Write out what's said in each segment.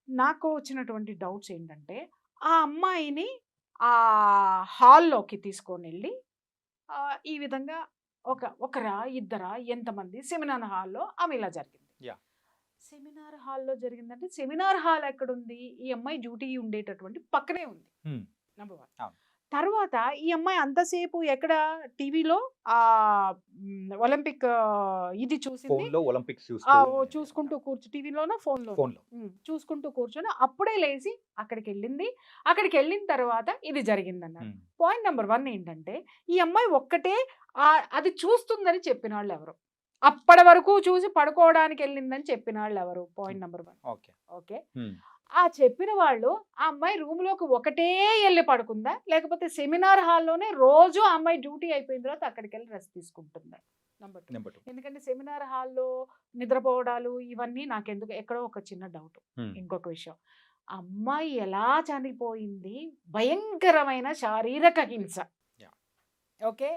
నాకు వచ్చినటువంటి డౌట్స్ ఏంటంటే, ఆ అమ్మాయిని హాల్‌లోకి తీసుకొనెళ్ళి ఈ విధంగా ఒకరా, ఇద్దరా, ఎంతమంది సెమినార్ హాల్‌లో ఆమె ఇలా జరిగింది. యాహ్! సెమినార్ హాల్‌లో జరిగిందంటే, సెమినార్ హాల్ ఎక్కడుంది? ఈ అమ్మాయి డ్యూటీ ఉండేటటువంటి పక్కనే ఉంది. నంబర్ 1. అవును. తర్వాత ఈ అమ్మాయి అంతసేపు ఎక్కడ టీవీలో ఒలింపిక్ ఇది చూసింది. ఫోన్‌లో ఒలింపిక్స్ చూస్తూ చూసుకుంటూ టీవీలోనో, ఫోన్‌లోనో. ఫోన్‌లో. చూసుకుంటూ కూర్చొని అప్పుడే లేసి అక్కడికెళ్ళింది. అక్కడికెళ్ళిన తర్వాత ఇది జరిగిందన్నారు. హ్మ్. పాయింట్ నంబర్ 1 ఏంటంటే, ఈ అమ్మాయి ఒక్కటే అది చూస్తుందని చెప్పినోళ్ళెవరు? అప్పటి వరకు చూసి పడుకోవడానికెళ్ళిందని చెప్పినోళ్ళెవరు? Point number 1. Okay. Okay. Hmm. ఆ చెప్పిన వాళ్ళు ఆ అమ్మాయి రూమ్‌లోకి ఒకటే ఎళ్లి పడుకుందా? లేకపోతే సెమినార్ హాల్‌లోనే రోజు ఆ అమ్మాయి డ్యూటీ అయిపోయిన తర్వాత అక్కడికెళ్ళి రెస్ట్ తీసుకుంటుందా? నంబర్ 2. నెంబర్ 2. ఎందుకంటే సెమినార్ హాల్‌లో నిద్రపోవడాలు ఇవన్నీ నాకెందుకు ఎక్కడో ఒక చిన్న డౌట్. హ్మ్. ఇంకొక విషయం. అమ్మాయి ఎలా చనిపోయింది? భయంకరమైన శారీరక హింస. యాహ్! ఓకే.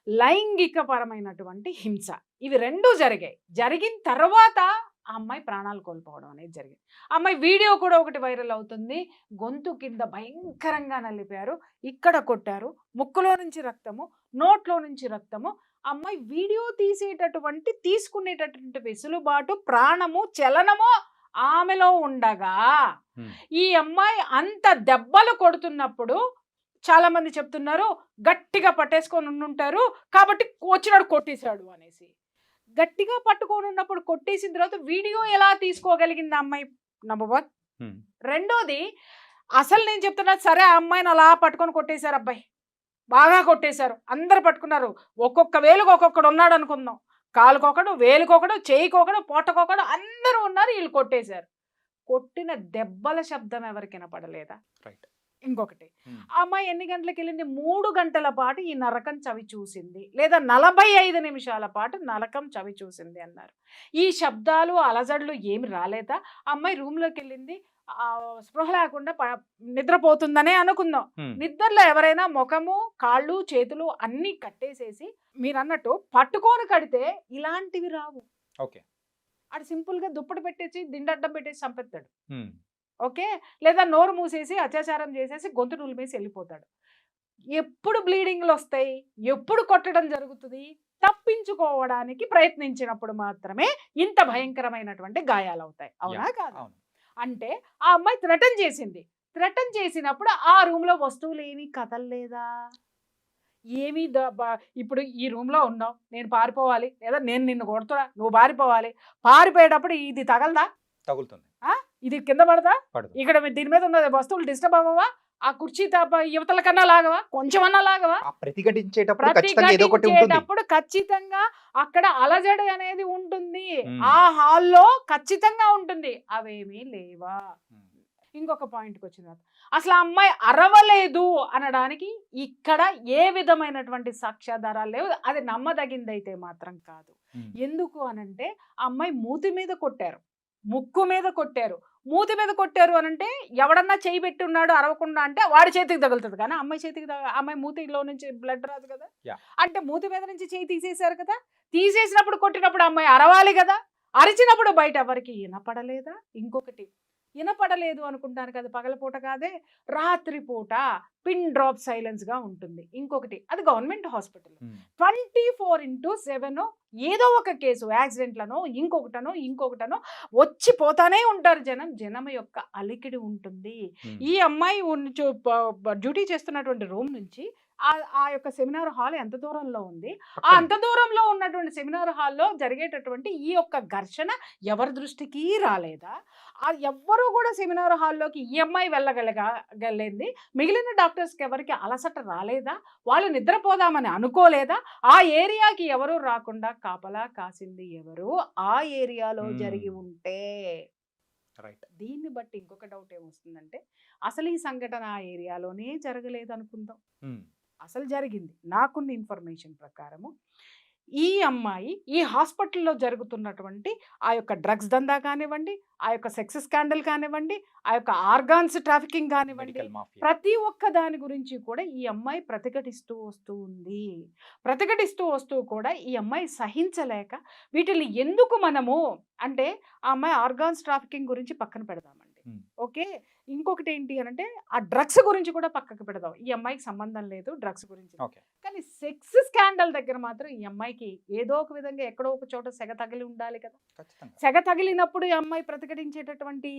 లైంగిక పరమైనటువంటి హింస. ఇవి 2 జరిగాయి. జరిగిన తర్వాత ఆ అమ్మాయి ప్రాణాలు కోల్పోవడం అనేది జరిగింది. ఆ అమ్మాయి వీడియో కూడా ఒకటి వైరల్ అవుతుంది. గొంతు కింద భయంకరంగా నలిపారు. ఇక్కడ కొట్టారు. ముక్కులో నుంచి రక్తము, నోట్లో నుంచి రక్తము. ఆ అమ్మాయి వీడియో తీసుకునేటటువంటి వెసులుబాటు, ప్రాణము, చలనము ఆమెలో ఉండగా, హ్మ్. ఈ అమ్మాయి అంత దెబ్బలు కొడుతున్నప్పుడు చాలామంది చెప్తున్నారు గట్టిగా పట్టేసుకొని ఉండుంటారు కాబట్టి వచ్చినాడు కొట్టేశాడు అనేసి. గట్టిగా పట్టుకొని ఉన్నప్పుడు కొట్టేసిన తర్వాత వీడియో ఎలా తీసుకోగలిగింది ఆ అమ్మాయి? నంబర్ 1. హ్మ్. రెండోది అసలు నేను చెప్తున్నా సరే ఆ అమ్మాయిని అలా పట్టుకొని కొట్టేశారు అబ్బాయి. బాగా కొట్టేశారు. అందరూ పట్టుకున్నారు. ఒక్కొక్క వేలుకి ఒక్కొక్కడు ఉన్నాడు అనుకుందాం. కాలుకొకడు, వేలుకొకడు, చెయ్యికొకడు, పొట్టకొకడు అందరూ ఉన్నారు. ఈళ్ళు కొట్టేశారు. కొట్టిన దెబ్బల శబ్దం ఎవరికి వినపడలేదా? రైట్. ఇంకొకటి. హ్మ్. ఆ అమ్మాయి ఎన్ని గంటలకెళ్ళింది? 3 గంటల పాటు ఈ నరకం చవి చూసింది. లేదా 45 నిమిషాల పాటు నరకం చవి చూసింది అన్నారు. ఈ శబ్దాలు, అలజడులు ఏమి రాలేదా? ఆ అమ్మాయి రూమ్‌లోకెళ్ళింది. స్పృహ లేకుండా నిద్రపోతుందనే అనుకుందాం. హ్మ్. నిద్రలో ఎవరైనా మొఖము, కాళ్ళు, చేతులు అన్నీ కట్టేసేసి మీరన్నట్టు పట్టుకొని కడితే ఇలాంటివి రావు. ఓకే. ఆడు సింపుల్‌గా దుప్పటి పెట్టేసి, దిండడ్డం పెట్టేసి చంపేత్తాడు. హ్మ్. ఓకే. లేదా నోరు మూసేసి అత్యాచారం చేసేసి గొంతు నులిమేసి వెళ్ళిపోతాడు. ఎప్పుడు బ్లీడింగ్‌లొస్తాయి? ఎప్పుడు కొట్టడం జరుగుతది? తప్పించుకోవడానికి ప్రయత్నించినప్పుడు మాత్రమే ఇంత భయంకరమైనటువంటి గాయాలవుతాయి. అవునా? యాహ్! కాదా? అవును. అంటే ఆ అమ్మాయి థ్రెటన్ చేసింది. థ్రెటన్ చేసినప్పుడు ఆ రూమ్‌లో వస్తువులేమి కదల్లేదా? ఏమి ద బ ఇప్పుడు ఈ రూమ్‌లో ఉన్నావు. నేను పారిపోవాలి. లేదా నేను నిన్ను కొడుతున్నా. నువ్వు పారిపోవాలి. పారిపోయేటప్పుడు ఇది తగలదా? తగులుతుంది. ఆ! ఇది కింద పడదా? పడదు. ఇక్కడ దీని మీద ఉన్న వస్తువులు డిస్టర్బ్ అవ్వవా? ఆ కుర్చీ యువతల కన్నా లాగవా? కొంచెమన్నా లాగవా? ఆ ప్రతిఘటించేటప్పుడు ఖచ్చితంగా ఏదో ఒకటి ఉంటుంది. ప్రతిఘటించేటప్పుడు ఖచ్చితంగా అక్కడ అలజడి అనేది ఉంటుంది. హ్మ్. ఆ హాల్‌లో ఖచ్చితంగా ఉంటుంది. అవేమీ లేవా? హ్మ్. ఇంకొక పాయింట్‌కొచ్చిన తర్వాత అసలు ఆ అమ్మాయి అరవలేదు అనడానికి ఇక్కడ ఏ విధమైనటువంటి సాక్ష్యాధారాలు లేవు. అది నమ్మదగిందైతే మాత్రం కాదు. హ్మ్. ఎందుకు అనంటే ఆ అమ్మాయి మూతి మీద కొట్టారు. ముక్కు మీద కొట్టారు. మూతి మీద కొట్టారు అనంటే ఎవడన్నా చెయ్యి పెట్టున్నాడు అరవకుండా అంటే వాడి చేతికి తగులుతది. కానీ అమ్మాయి చేతికి అమ్మాయి మూతిలో నుంచి బ్లడ్ రాదు కదా! యాహ్! అంటే మూతి మీద నుంచి చెయ్యి తీసేశారు కదా! తీసేసినప్పుడు కొట్టినప్పుడు అమ్మాయి అరవాలి కదా! అరిచినప్పుడు బయట ఎవరికీ ఇనపడలేదా? ఇంకొకటి ఇనపడలేదు అనుకుంటాను కదా! పగలపూట కాదే రాత్రి పూట పిన్ డ్రాప్ సైలెన్స్‌గా ఉంటుంది. ఇంకొకటి అది గవర్నమెంట్ హాస్పిటల్. హ్మ్. 24/7 ఏదో ఒక కేసు యాక్సిడెంట్‌లనో, ఇంకొకటనో వచ్చి పోతానే ఉంటారు జనం. జనం యొక్క అలికిడి ఉంటుంది. హ్మ్. ఈ అమ్మాయి ఉన్ చు ప బ డ్యూటీ చేస్తున్నటువంటి రూమ్ నుంచి ఆ యొక్క సెమినార్ హాల్ ఎంత దూరంలో ఉంది? పక్కనే. అంత దూరంలో ఉన్నటువంటి సెమినార్ హాల్‌లో జరిగేటటువంటి ఈ యొక్క ఘర్షణ ఎవరి దృష్టికి రాలేదా? ఎవ్వరు కూడా సెమినార్ హాల్‌లోకి ఈ అమ్మాయి వెళ్ళింది. మిగిలిన డాక్టర్స్‌కి ఎవరికీ అలసట రాలేదా? వాళ్ళు నిద్రపోదామని అనుకోలేదా? ఆ ఏరియాకి ఎవరు రాకుండా కాపలా కాసింది ఎవరు? ఆ ఏరియాలో జరిగి హ్మ్. ఉంటే. రైట్. దీన్ని బట్టి ఇంకొక డౌట్ ఏమొస్తుందంటే, అసలు ఈ సంఘటన ఆ ఏరియాలోనే జరగలేదనుకుందాం. హ్మ్. అసలు జరిగింది. నాకున్న ఇన్ఫర్మేషన్ ప్రకారము ఈ అమ్మాయి ఈ హాస్పిటల్‌లో జరుగుతున్నటువంటి ఆ యొక్క డ్రగ్స్ దందా కానివ్వండి, ఆ యొక్క సెక్స్ స్కాండల్ కానివ్వండి, ఆ యొక్క ఆర్గాన్స్ ట్రాఫికింగ్ కానివ్వండి, మెడికల్ మాఫియా. ప్రతి ఒక్క దాని గురించి కూడా ఈ అమ్మాయి ప్రతిఘటిస్తూ వస్తూ ఉంది. ప్రతిఘటిస్తూ వస్తూ కూడా ఈ అమ్మాయి సహించలేక వీటిని ఎందుకు మనము అంటే ఆ అమ్మాయి ఆర్గాన్స్ ట్రాఫికింగ్ గురించి పక్కన పెడదామండి. హ్మ్. ఓకే. ఇంకొకటి ఏంటి అనంటే ఆ డ్రగ్స్ గురించి కూడా పక్కకు పెడదాం. ఈ అమ్మాయికి సంబంధం లేదు డ్రగ్స్ గురించి. ఓకే. కానీ సెక్స్ స్కాండల్ దగ్గర మాత్రం ఈ అమ్మాయికి ఏదో ఒక విధంగా ఎక్కడో ఒక చోట సెగ తగిలి ఉండాలి కదా! ఖచ్చితంగా. సెగ తగిలినప్పుడు ఈ అమ్మాయి ప్రతిఘటించేటటువంటి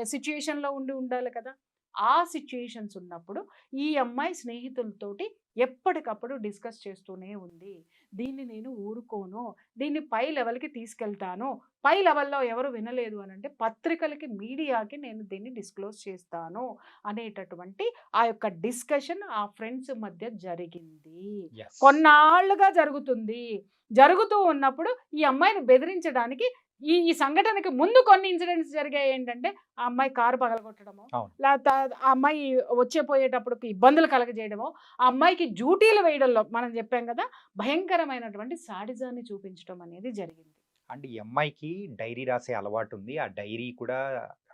సిట్యుయేషన్‌లో ఉండి ఉండాలి కదా! ఆ సిట్యుయేషన్స్ ఉన్నప్పుడు ఈ అమ్మాయి స్నేహితులతోటి ఎప్పటికప్పుడు డిస్కస్ చేస్తూనే ఉంది. దీన్ని నేను ఊరుకోను. దీన్ని పై లెవెల్‌కి తీసుకెళ్తాను. పై లెవెల్‌లో ఎవరు వినలేదు అనంటే పత్రికలకి, మీడియాకి నేను దీన్ని డిస్క్లోజ్ చేస్తాను అనేటటువంటి ఆ యొక్క డిస్కషన్ ఆ ఫ్రెండ్స్ మధ్య జరిగింది. యెస్. కొన్నాళ్లుగా జరుగుతుంది. జరుగుతూ ఉన్నప్పుడు ఈ అమ్మాయిని బెదిరించడానికి ఈ ఈ సంఘటనకి ముందు కొన్ని ఇన్సిడెంట్స్ జరిగాయి ఏంటంటే, ఆ అమ్మాయి కారు పగలగొట్టడమో, అవును. లేకపోతే ఆ అమ్మాయి వచ్చే పోయేటప్పటికి ఇబ్బందులు కలగజేయడమో, ఆ అమ్మాయికి డ్యూటీలు వేయడంలో మనం చెప్పాం కదా! భయంకరమైనటువంటి శాడిజాన్ని చూపించడం అనేది జరిగింది. అండ్ ఈ అమ్మాయికి డైరీ రాసే అలవాటుంది. ఆ డైరీ కూడా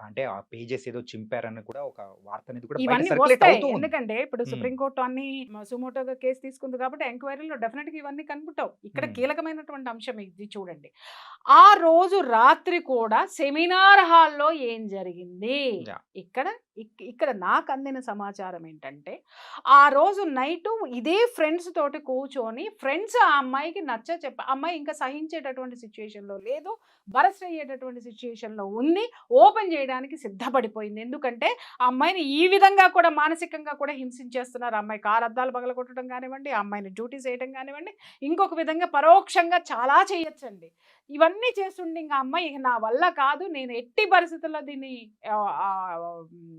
అంటే ఆ పేజెస్ ఏదో చింపారని కూడా ఒక వార్త అనేది కూడా బయట ఇవన్నీ సర్క్యులేట్ వస్తాయి. అవుతూ ఉంది. ఎందుకంటే ఇప్పుడు హ్మ్. సుప్రీం కోర్ట్ అన్ని సుమోటోగా కేసు తీసుకుంది కాబట్టి ఎంక్వైరీలో డెఫినెట్‌గా ఇవన్నీ కనుకుంటావు. ఇక్కడ హ్మ్. కీలకమైనటువంటి అంశం ఇది చూడండి. ఆ రోజు రాత్రి కూడా సెమినార్ హాల్‌లో ఏం జరిగింది? యాహ్! ఇక్కడ ఇక్కడ నాకు అందిన సమాచారం ఏంటంటే, ఆ రోజు నైటు ఇదే ఫ్రెండ్స్ తోటి కూర్చొని ఫ్రెండ్స్ ఆ అమ్మాయికి ఆ అమ్మాయి ఇంకా సహించేటటువంటి సిట్యుయేషన్‌లో లేదు. బరస్ట్ అయ్యేటటువంటి సిట్యుయేషన్‌లో ఉంది. ఓపెన్ చేయడానికి సిద్ధపడిపోయింది. ఎందుకంటే ఆ అమ్మాయిని ఈ విధంగా కూడా మానసికంగా కూడా హింసించేస్తున్నారు. ఆ అమ్మాయి కారద్దాలు పగలగొట్టడం కానివ్వండి, ఆ అమ్మాయిని డ్యూటీస్ చేయడం కానివ్వండి, ఇంకొక విధంగా పరోక్షంగా చాలా చేయొచ్చండి. ఇవన్నీ చేస్తుంటే ఇంక ఆ అమ్మాయి ఇక నా వల్ల కాదు. నేను ఎట్టి పరిస్థితుల్లో దీన్ని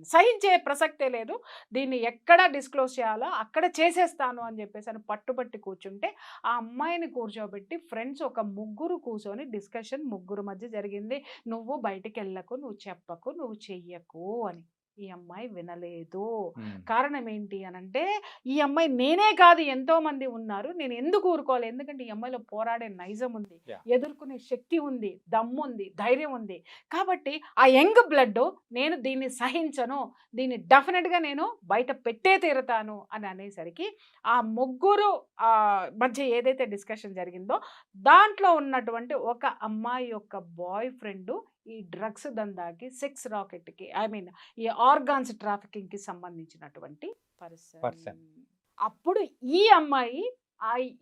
సహించే ప్రసక్తే లేదు. దీన్ని ఎక్కడ డిస్క్లోజ్ చేయాలో అక్కడ చేసేస్తాను అని చెప్పేసి పట్టుబట్టి కూర్చుంటే, ఆ అమ్మాయిని కూర్చోబెట్టి ఫ్రెండ్స్ ఒక ముగ్గురు కూర్చొని డిస్కషన్ ముగ్గురు మధ్య జరిగింది. "నువ్వు బయటికెళ్ళకు, నువ్వు చెప్పకు, నువ్వు చెయ్యకు" అని. ఈ అమ్మాయి వినలేదు. హ్మ్. కారణం ఏంటి అనంటే, ఈ అమ్మాయి నేనే కాదు ఎంతోమంది ఉన్నారు. నేను ఎందుకు ఊరుకోవాలి? ఎందుకంటే ఈ అమ్మాయిలో పోరాడే నైజం ఉంది. యాహ్! ఎదుర్కొనే శక్తి ఉంది. దమ్ముంది. ధైర్యం ఉంది. కాబట్టి ఆ యంగ్ బ్లడ్ నేను దీన్ని సహించను. దీన్ని డెఫినిట్‌గా నేను బయట పెట్టే తీరుతాను అని అనేసరికి ఆ ముగ్గురు మధ్య ఏదైతే డిస్కషన్ జరిగిందో దాంట్లో ఉన్నటువంటి ఒక అమ్మాయి యొక్క బాయ్ ఫ్రెండ్ ఈ డ్రగ్స్ దందాకి, సెక్స్ రాకెట్‌కి ఐ మీన్ ఈ ఆర్గాన్స్ ట్రాఫికింగ్‌కి సంబంధించినటువంటి పర్సన్. పర్సన్. అప్పుడు ఈ అమ్మాయి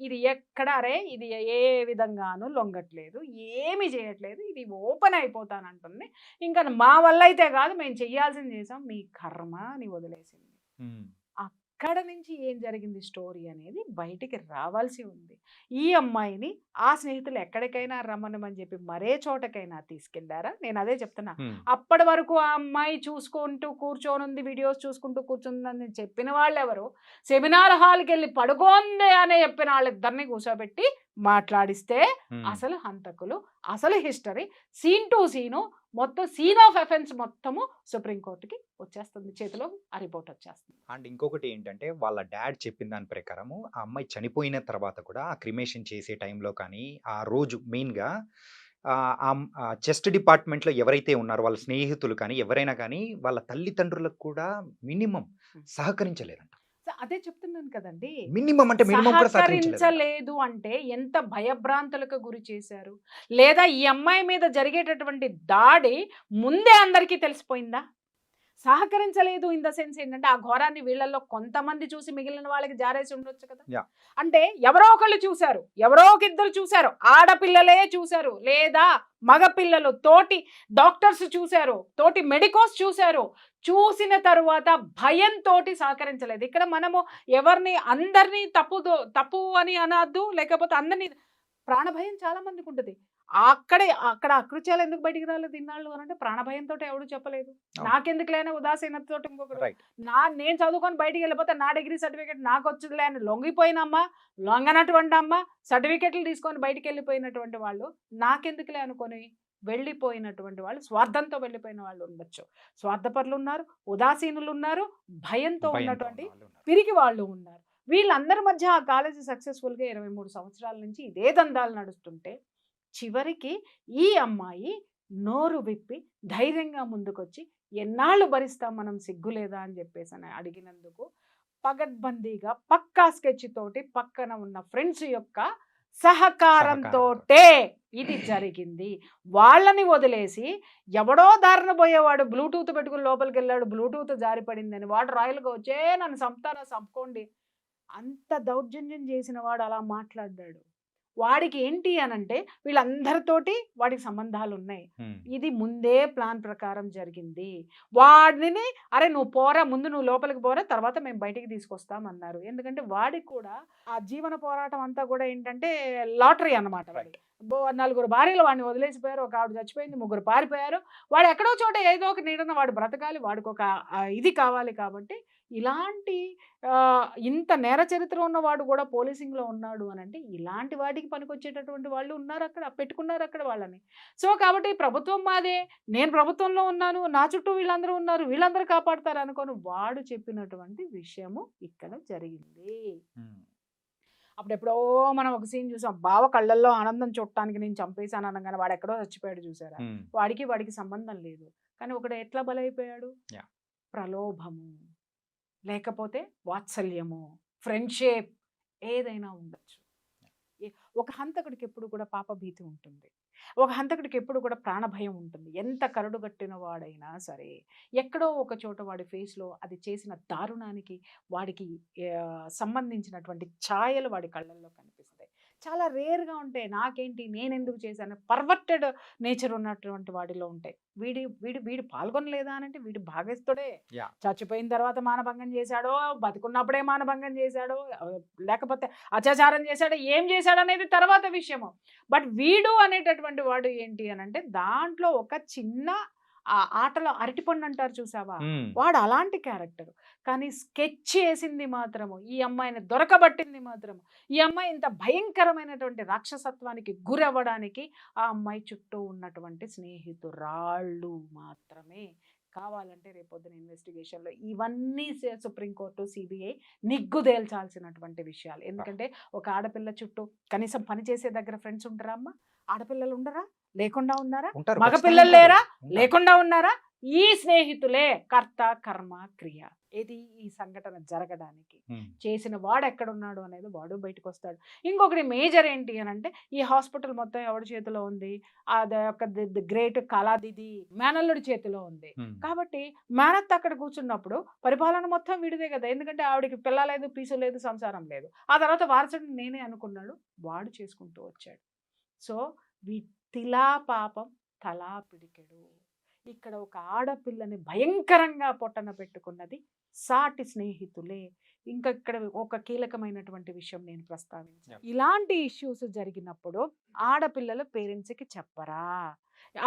ఇది ఎక్కడ అరే! ఇది ఏ విధంగాను లొంగట్లేదు. ఏమి చేయట్లేదు. ఇది ఓపెన్ అయిపోతానంటుంది. ఇంకా మా వల్ల అయితే కాదు. మేము చేయాల్సింది చేసాం. మీ కర్మ అని వదిలేసింది. హ్మ్. అక్కడ నుంచి ఏం జరిగింది స్టోరీ అనేది బయటికి రావాల్సి ఉంది. ఈ అమ్మాయిని ఆ స్నేహితులు ఎక్కడికైనా రమ్మనమని చెప్పి మరే చోటకైనా తీసుకెళ్లారా? నేను అదే చెప్తున్నా. హ్మ్. అప్పటి వరకు ఆ అమ్మాయి చూసుకుంటూ కూర్చొనుంది, వీడియోస్ చూసుకుంటూ కూర్చుందని చెప్పిన వాళ్ళెవరు? సెమినార్ హాల్‌కెళ్ళి పడుకోంది అని చెప్పిన ఆళ్ళిద్దరిని కూర్చోబెట్టి మాట్లాడిస్తే హ్మ్. అసలు హంతకులు, అసలు హిస్టరీ, సీన్ టు సీను మొత్తం సీన్ ఆఫ్ అఫెన్స్ మొత్తము సుప్రీం కోర్ట్‌కి వచ్చేస్తుంది. చేతిలో ఆ రిపోర్ట్ వచ్చేస్తుంది. అండ్ ఇంకొకటి ఏంటంటే వాళ్ళ డాడ్ చెప్పిన దాని ప్రకారము ఆ అమ్మాయి చనిపోయిన తర్వాత కూడా ఆ క్రిమేషన్ చేసే టైంలో కానీ, ఆ రోజు మెయిన్‌గా చెస్ట్ డిపార్ట్‌మెంట్‌లో ఎవరైతే ఉన్నారో వాళ్ళ స్నేహితులు కానీ, ఎవరైనా కానీ వాళ్ళ తల్లిదండ్రులకు కూడా మినిమమ్ సహకరించలేదంట. అదే చెప్తున్నాను కదండీ! మినిమమ్ అంటే మినిమమ్ కూడా సహకరించలేదంట. సహకరించలేదు అంటే ఎంత భయభ్రాంతులకు గురి చేశారు? లేదా ఈ అమ్మాయి మీద జరిగేటటువంటి దాడి ముందే అందరికీ తెలిసిపోయిందా? సహకరించలేదు ఇన్ ద సెన్స్ ఏంటంటే, ఆ ఘోరాన్ని వీళ్ళలో కొంతమంది చూసి మిగిలిన వాళ్ళకి జారేసి ఉండొచ్చు కదా! యాహ్! అంటే ఎవరో ఒకళ్ళు చూసారు. ఎవరో ఒక ఇద్దరు చూసారు. ఆడపిల్లలే చూసారు. లేదా మగపిల్లలు తోటి డాక్టర్స్ చూసారు. తోటి మెడికోస్ చూసారు. చూసిన తరువాత భయంతోటి సహకరించలేదు. ఇక్కడ మనము అందరిని తప్పు అని అనొద్దు. లేకపోతే అందరిని ప్రాణభయం చాలా మందికుంటది. అక్కడ అకృత్యాలు ఎందుకు బయటికి రాలేదు ఇన్నాళ్ళు అనంటే ప్రాణభయంతోటి ఎవడు చెప్పలేదు. అవును. నాకెందుకులే అని ఉదాసీనతతోటి ఇంకొకడు. రైట్. నేను చదువుకొని బయటికెళ్ళిపోతే నా డిగ్రీ సర్టిఫికేట్ నాకొచ్చుదిలే అని లొంగిపోయిన అమ్మ, లొంగనటువంటి అమ్మ, సర్టిఫికేట్లు తీసుకొని బయటికెళ్ళిపోయినటువంటి వాళ్ళు, నాకెందుకులే అనుకోని వెళ్ళిపోయినటువంటి వాళ్ళు, స్వార్థంతో వెళ్ళిపోయిన వాళ్ళు ఉండొచ్చు. స్వార్థపరులున్నారు, ఉదాసీనులున్నారు, భయంతో భయంతో ఉన్నటువంటి ఉన్నవాళ్ళు ఉన్నారు. పిరికి వాళ్ళు ఉన్నారు. వీళ్ళందరి మధ్య ఆ కాలేజీ సక్సెస్ఫుల్గా 23 సంవత్సరాల నుంచి ఇదే దందాలు నడుస్తుంటే చివరికి ఈ అమ్మాయి నోరు విప్పి ధైర్యంగా ముందుకొచ్చి ఎన్నాళ్ళు భరిస్తాం మనం, సిగ్గులేదా అని చెప్పేసి అని అడిగినందుకు పగడ్బందీగా పక్కా స్కెచ్ తోటి పక్కన ఉన్న ఫ్రెండ్స్ యొక్క సహకారంతో ఇది జరిగింది. వాళ్ళని వదిలేసి ఎవడో దారిన పోయేవాడు బ్లూటూత్ పెట్టుకుని లోపలికి వెళ్ళాడు, బ్లూటూత్ జారిపడిందని వాడు రాయలుగా వచ్చే నన్ను చంపుతారా చంపుకోండి అంత దౌర్జన్యం చేసిన వాడు అలా మాట్లాడ్డాడు. వాడికి ఏంటి అనంటే వీళ్ళందరితోటి వాడికి సంబంధాలు ఉన్నాయి. ఇది ముందే ప్లాన్ ప్రకారం జరిగింది. వాడిని అరే నువ్వు పోరా, ముందు నువ్వు లోపలికి పోరా, తర్వాత మేము బయటికి తీసుకొస్తామన్నారు. ఎందుకంటే వాడికి కూడా ఆ జీవన పోరాటం అంతా కూడా ఏంటంటే లాటరీ అన్నమాట. వాడికి నలుగురు భార్యలు వాడిని వదిలేసిపోయారు, ఒక ఆవిడ చచ్చిపోయింది, ముగ్గురు పారిపోయారు. వాడు ఎక్కడో చోట ఏదో ఒక నీడన వాడు బ్రతకాలి, వాడికి ఒక ఇది కావాలి. కాబట్టి ఇలాంటి ఇంత నేర చరిత్ర ఉన్నవాడు కూడా పోలీసింగ్లో ఉన్నాడు అని అంటే ఇలాంటి వాటికి పనికొచ్చేటటువంటి వాళ్ళు ఉన్నారు అక్కడ, పెట్టుకున్నారు అక్కడ వాళ్ళని. సో కాబట్టి ప్రభుత్వం మాదే, నేను ప్రభుత్వంలో ఉన్నాను, నా చుట్టూ వీళ్ళందరూ ఉన్నారు, వీళ్ళందరూ కాపాడుతారు అనుకోని వాడు చెప్పినటువంటి విషయము ఇక్కడ జరిగింది. అప్పుడు ఎప్పుడో మనం ఒక సీన్ చూసాం, బావ కళ్ళల్లో ఆనందం చూడటానికి నేను చంపేశాను అనగానే వాడు ఎక్కడో చచ్చిపోయాడు చూసారా. వాడికి సంబంధం లేదు, కానీ ఒకడు ఎట్లా బలైపోయాడు? ప్రలోభము, లేకపోతే వాత్సల్యము, ఫ్రెండ్షిప్ ఏదైనా ఉండొచ్చు. ఒక హంతకుడికి ఎప్పుడు కూడా పాపభీతి ఉంటుంది, ఒక హంతకుడికి ఎప్పుడు కూడా ప్రాణభయం ఉంటుంది. ఎంత కరడుగట్టిన వాడైనా సరే ఎక్కడో ఒక చోట వాడి ఫేస్లో అది చేసిన దారుణానికి వాడికి సంబంధించినటువంటి ఛాయలు వాడి కళ్ళల్లో కనిపిస్తాయి. చాలా రేర్గా ఉంటాయి. నాకేంటి, నేను ఎందుకు చేశాను, పర్వర్టెడ్ నేచర్ ఉన్నటువంటి వాడిలో ఉంటాయి. వీడు పాల్గొనలేదా అని అంటే వీడు భాగస్తుడే. చచ్చిపోయిన తర్వాత మానభంగం చేశాడో, బతికున్నప్పుడే మానభంగం చేశాడో, లేకపోతే అత్యాచారం చేశాడో, ఏం చేశాడు అనేది తర్వాత విషయము. బట్ వీడు అనేటటువంటి వాడు ఏంటి అని అంటే దాంట్లో ఒక చిన్న ఆటలో అరటిపండు అంటారు చూసావా, వాడు అలాంటి క్యారెక్టర్. కానీ స్కెచ్ వేసింది మాత్రము, ఈ అమ్మాయిని దొరకబట్టింది మాత్రము, ఈ అమ్మాయి ఇంత భయంకరమైనటువంటి రాక్షసత్వానికి గురవ్వడానికి ఆ అమ్మాయి చుట్టూ ఉన్నటువంటి స్నేహితురాళ్ళు మాత్రమే. కావాలంటే రేపొద్దున ఇన్వెస్టిగేషన్లో ఇవన్నీ సుప్రీంకోర్టు, సిబిఐ నిగ్గుదేల్చాల్సినటువంటి విషయాలు. ఎందుకంటే ఒక ఆడపిల్ల చుట్టూ కనీసం పనిచేసే దగ్గర ఫ్రెండ్స్ ఉంటారా అమ్మ? ఆడపిల్లలు ఉండరా? లేకుండా ఉన్నారా? మగపిల్లలు లేరా? లేకుండా ఉన్నారా? ఈ స్నేహితులే కర్త కర్మ క్రియ. ఏది ఈ సంఘటన జరగడానికి చేసిన వాడు ఎక్కడున్నాడు అనేది వాడు బయటకు వస్తాడు. ఇంకొకటి మేజర్ ఏంటి అని అంటే ఈ హాస్పిటల్ మొత్తం ఎవరి చేతిలో ఉంది? అది ఒక గ్రేట్ కళాదిది మేనల్లుడి చేతిలో ఉంది. కాబట్టి మేనత్ అక్కడ కూర్చున్నప్పుడు పరిపాలన మొత్తం వీడిదే కదా. ఎందుకంటే ఆవిడకి పిల్ల లేదు, పీసు లేదు, సంసారం లేదు. ఆ తర్వాత వారసుడిని నేనే అనుకున్నాడు, వాడు చేసుకుంటూ వచ్చాడు. సో తిలా పాపం తలా పిడికెడు. ఇక్కడ ఒక ఆడపిల్లని భయంకరంగా పొట్టన పెట్టుకున్నది సాటి స్నేహితులే. ఇంకా ఇక్కడ ఒక కీలకమైనటువంటి విషయం నేను ప్రస్తావించాను. ఇలాంటి ఇష్యూస్ జరిగినప్పుడు ఆడపిల్లలు పేరెంట్స్కి చెప్పరా?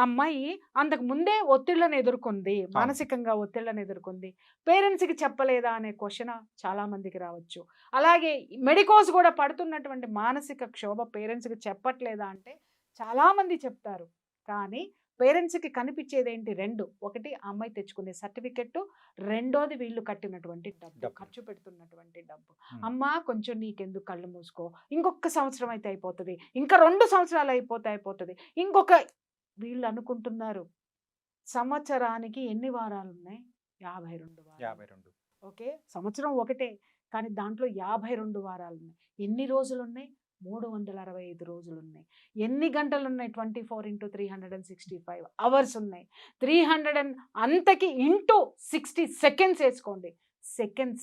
అమ్మాయి అంతకు ముందే ఒత్తిళ్లను ఎదుర్కొంది, మానసికంగా ఒత్తిళ్లను ఎదుర్కొంది, పేరెంట్స్కి చెప్పలేదా అనే క్వశ్చన్ చాలా మందికి రావచ్చు. అలాగే మెడికోస్ కూడా పడుతున్నటువంటి మానసిక క్షోభ పేరెంట్స్కి చెప్పట్లేదా అంటే చాలామంది చెప్తారు. కానీ పేరెంట్స్కి కనిపించేది ఏంటి? రెండు. ఒకటి అమ్మాయి తెచ్చుకునే సర్టిఫికెట్, రెండోది వీళ్ళు కట్టినటువంటి డబ్బు, ఖర్చు పెడుతున్నటువంటి డబ్బు. అమ్మ కొంచెం నీకెందుకు, కళ్ళు మూసుకో, ఇంకొక సంవత్సరం అయితే అయిపోతుంది, ఇంకా 2 సంవత్సరాలు అయిపోతుంది, ఇంకొక వీళ్ళు అనుకుంటున్నారు. సంవత్సరానికి ఎన్ని వారాలు ఉన్నాయి? 52 వారాలు. ఓకే, సంవత్సరం ఒకటే, కానీ దాంట్లో 52 వారాలు ఉన్నాయి. ఎన్ని రోజులు ఉన్నాయి? 365 రోజులు ఉన్నాయి. ఎన్ని గంటలు ఉన్నాయి? 24 × 365 అవర్స్ ఉన్నాయి. 300 అంతకి ఇంటూ 60 సెకండ్స్ వేసుకోండి.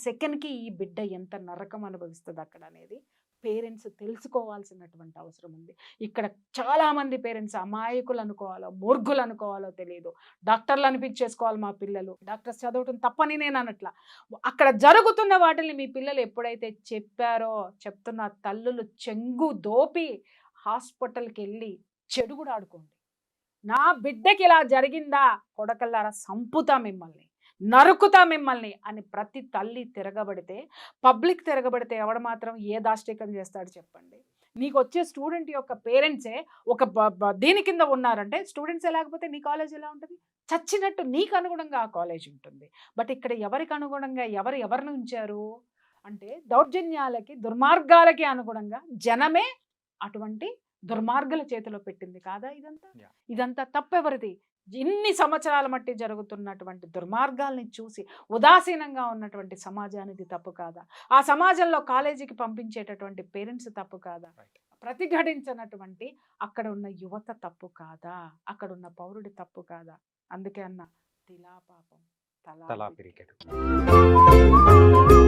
సెకండ్కి ఈ బిడ్డ ఎంత నరకం అనుభవిస్తుంది అక్కడ అనేది పేరెంట్స్ తెలుసుకోవాల్సినటువంటి అవసరం ఉంది. ఇక్కడ చాలామంది పేరెంట్స్ అమాయకులు అనుకోవాలో, మూర్ఖులు అనుకోవాలో తెలియదు. డాక్టర్లు అనిపించేసుకోవాలి మా పిల్లలు, డాక్టర్స్ చదవటం తప్పని నేను అనట్లా. అక్కడ జరుగుతున్న వాటిని మీ పిల్లలు ఎప్పుడైతే చెప్పారో, చెప్తున్న తల్లులు చెంగు దోపి హాస్పిటల్కి వెళ్ళి చెడు కూడా ఆడుకోండి. నా బిడ్డకి ఇలా జరిగిందా, కొడకల్లారా సంపుతా మిమ్మల్ని, నరుకుతా మిమ్మల్ని అని ప్రతి తల్లి తిరగబడితే, పబ్లిక్ తిరగబడితే ఎవడు మాత్రం ఏ దాష్టికం చేస్తాడు చెప్పండి? నీకు వచ్చే స్టూడెంట్ యొక్క పేరెంట్సే ఒక దీని కింద ఉన్నారంటే స్టూడెంట్సే లేకపోతే నీ కాలేజ్ ఎలా ఉంటుంది? చచ్చినట్టు నీకు అనుగుణంగా ఆ కాలేజ్ ఉంటుంది. బట్ ఇక్కడ ఎవరికి అనుగుణంగా ఎవరిని ఉంచారు? అంటే దౌర్జన్యాలకి దుర్మార్గాలకి అనుగుణంగా జనమే అటువంటి దుర్మార్గుల చేతిలో పెట్టింది కాదా ఇదంతా? Yeah. ఇదంతా తప్పెవరిది? ఇన్ని సంవత్సరాల మట్టి జరుగుతున్నటువంటి దుర్మార్గాల్ని చూసి ఉదాసీనంగా ఉన్నటువంటి సమాజానిది తప్పు కాదా? ఆ సమాజంలో కాలేజీకి పంపించేటటువంటి పేరెంట్స్ తప్పు కాదా? Right. ప్రతిఘటించినటువంటి అక్కడ ఉన్న యువత తప్పు కాదా? అక్కడ ఉన్న పౌరుడి తప్పు కాదా? అందుకే అన్న తిలా పాపం తలా తలా పిరికెడు. పిరికెడు.